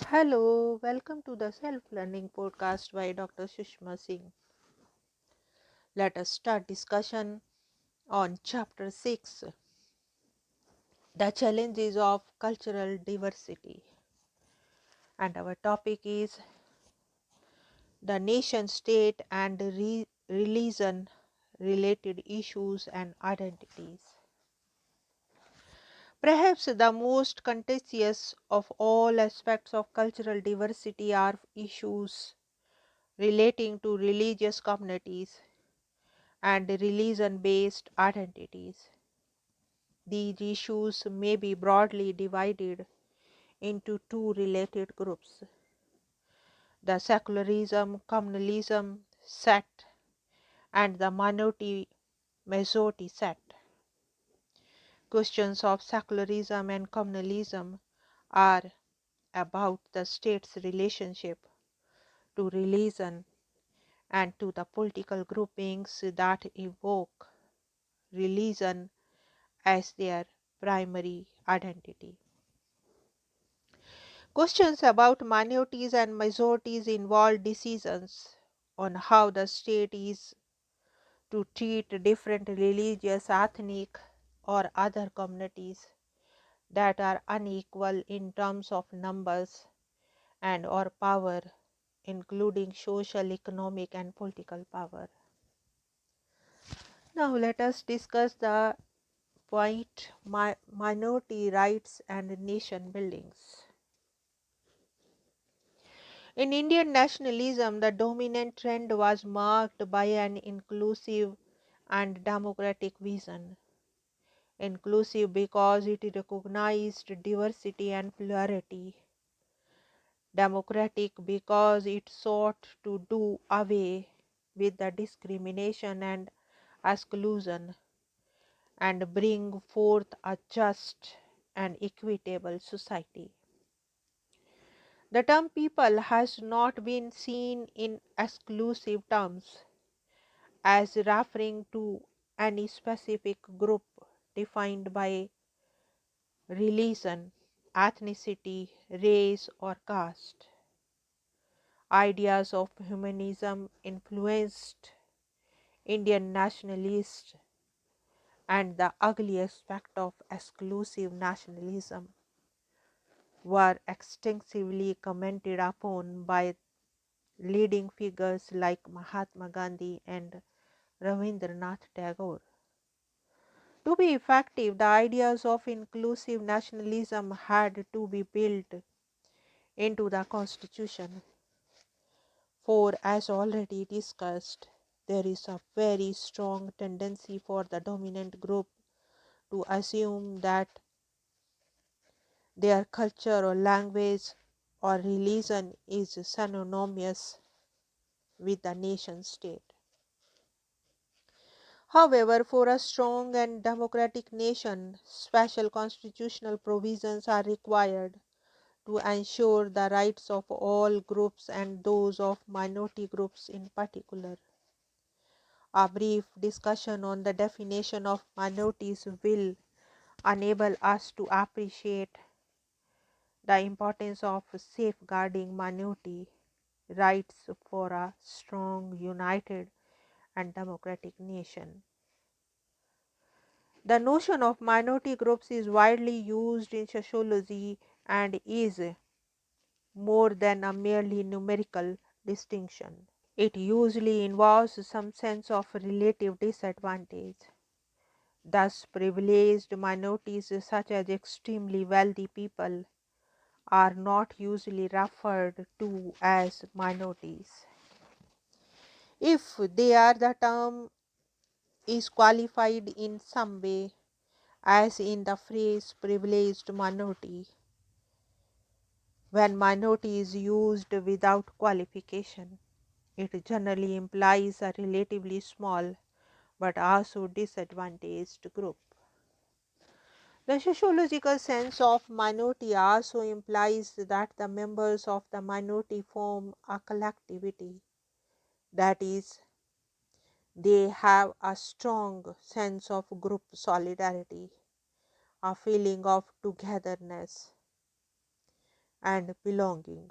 Hello, welcome to the Self Learning Podcast by Dr. Sushma Singh. Let us start discussion on Chapter 6, The Challenges of Cultural Diversity. And our topic is the nation state and religion related issues and identities. Perhaps the most contentious of all aspects of cultural diversity are issues relating to religious communities and religion based identities. These issues may be broadly divided into two related groups: the secularism communalism set and the minority majority set. Questions of secularism and communalism are about the state's relationship to religion and to the political groupings that evoke religion as their primary identity. Questions about minorities and majorities involve decisions on how the state is to treat different religious, ethnic, or other communities that are unequal in terms of numbers and or power, including social, economic, and political power. Now let us discuss the point minority rights and nation buildings. In Indian nationalism, the dominant trend was marked by an inclusive and democratic vision. Inclusive because it recognized diversity and plurality. Democratic because it sought to do away with the discrimination and exclusion and bring forth a just and equitable society. The term people has not been seen in exclusive terms as referring to any specific group defined by religion, ethnicity, race, or caste. Ideas of humanism influenced Indian nationalists, and the ugly aspect of exclusive nationalism were extensively commented upon by leading figures like Mahatma Gandhi and Rabindranath Tagore. To be effective, the ideas of inclusive nationalism had to be built into the constitution. For, as already discussed, there is a very strong tendency for the dominant group to assume that their culture or language or religion is synonymous with the nation state. However, for a strong and democratic nation, special constitutional provisions are required to ensure the rights of all groups and those of minority groups in particular. A brief discussion on the definition of minorities will enable us to appreciate the importance of safeguarding minority rights for a strong, united, and democratic nation. The notion of minority groups is widely used in sociology and is more than a merely numerical distinction. It usually involves some sense of relative disadvantage. Thus, privileged minorities, such as extremely wealthy people, are not usually referred to as minorities. If they are, the term is qualified in some way, as in the phrase privileged minority. When minority is used without qualification, it generally implies a relatively small but also disadvantaged group. The sociological sense of minority also implies that the members of the minority form a collectivity, that is, they have a strong sense of group solidarity, a feeling of togetherness. and belonging.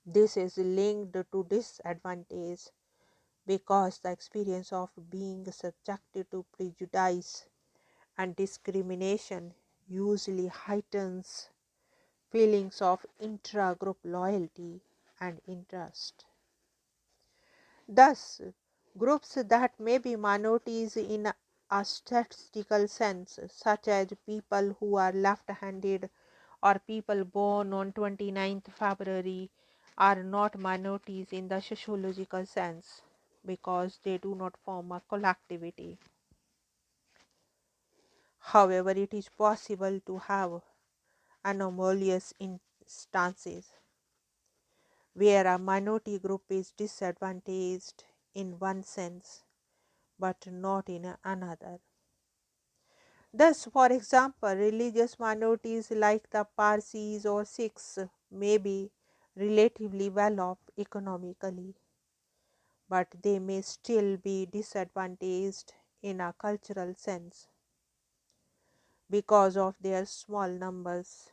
This is linked to disadvantage because the experience of being subjected to prejudice and discrimination usually heightens feelings of intra-group loyalty and interest. Thus, groups that may be minorities in a statistical sense, such as people who are left-handed or people born on 29th February, are not minorities in the sociological sense because they do not form a collectivity. However, it is possible to have anomalous instances where a minority group is disadvantaged in one sense but not in another. Thus, for example, religious minorities like the Parsis or Sikhs may be relatively well off economically, but they may still be disadvantaged in a cultural sense because of their small numbers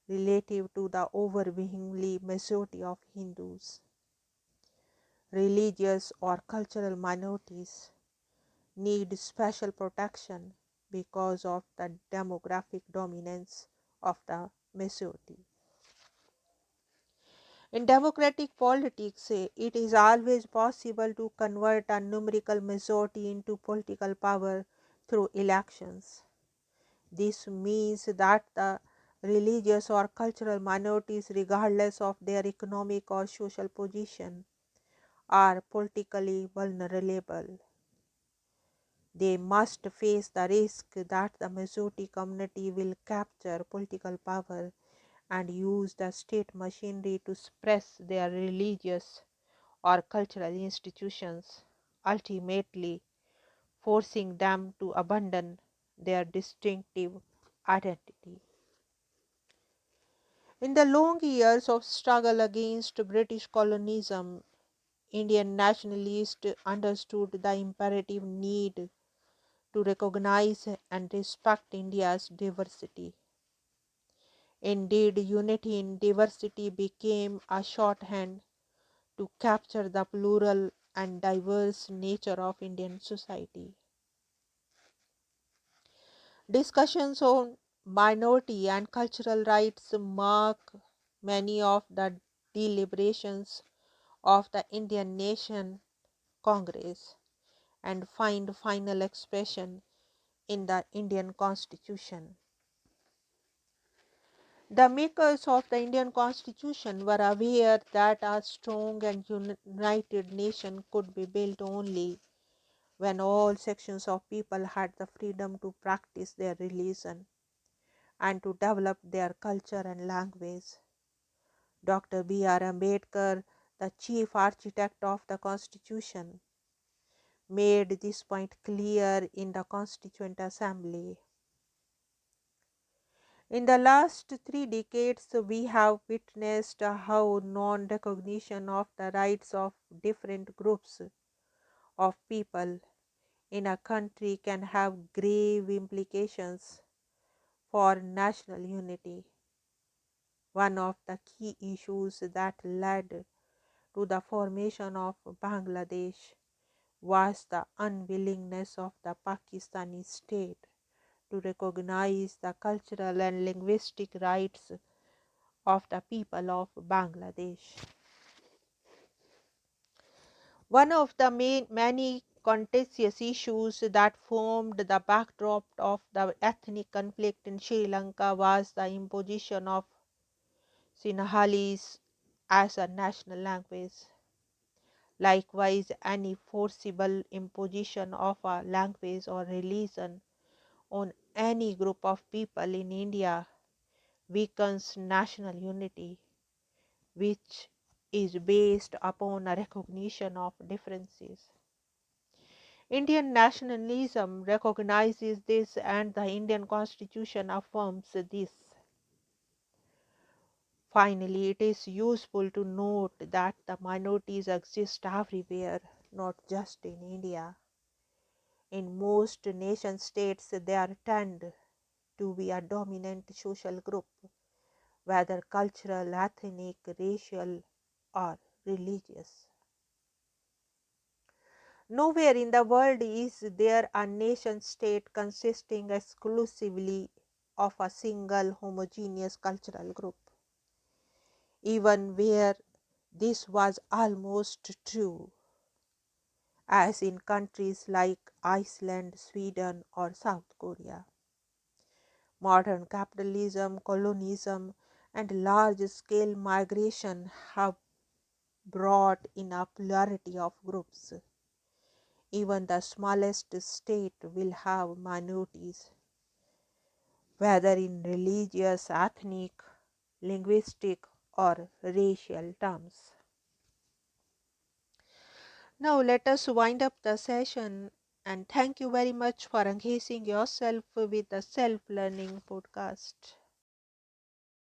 relative to the overwhelmingly majority of Hindus. Religious or cultural minorities need special protection because of the demographic dominance of the majority. In democratic politics, it is always possible to convert a numerical majority into political power through elections. This means that the religious or cultural minorities, regardless of their economic or social position, are politically vulnerable. They must face the risk that the majority community will capture political power and use the state machinery to suppress their religious or cultural institutions, ultimately forcing them to abandon their distinctive identity. In the long years of struggle against British colonialism, Indian nationalists understood the imperative need to recognize and respect India's diversity. Indeed, unity in diversity became a shorthand to capture the plural and diverse nature of Indian society. Discussions on minority and cultural rights mark many of the deliberations of the Indian Nation Congress and find final expression in the Indian Constitution. The makers of the Indian Constitution were aware that a strong and united nation could be built only when all sections of people had the freedom to practice their religion and to develop their culture and language. Dr. B.R. Ambedkar, the chief architect of the Constitution, made this point clear in the Constituent Assembly. In the last 3 decades, we have witnessed how non recognition of the rights of different groups of people in a country can have grave implications for national unity. One of the key issues that led to the formation of Bangladesh was the unwillingness of the Pakistani state to recognize the cultural and linguistic rights of the people of Bangladesh. One of the many contentious issues that formed the backdrop of the ethnic conflict in Sri Lanka was the imposition of Sinhalese as a national language. Likewise, any forcible imposition of a language or religion on any group of people in India weakens national unity, which is based upon a recognition of differences. Indian nationalism recognizes this and the Indian Constitution affirms this. Finally, it is useful to note that the minorities exist everywhere, not just in India. In most nation states, they are tend to be a dominant social group, whether cultural, ethnic, racial, or religious. Nowhere in the world is there a nation state consisting exclusively of a single homogeneous cultural group. Even where this was almost true, as in countries like Iceland, Sweden, or South Korea. Modern capitalism, colonialism, and large scale migration have brought in a plurality of groups. Even the smallest state will have minorities, whether in religious, ethnic, linguistic, or racial terms. Now, let us wind up the session and thank you very much for engaging yourself with the Self Learning Podcast.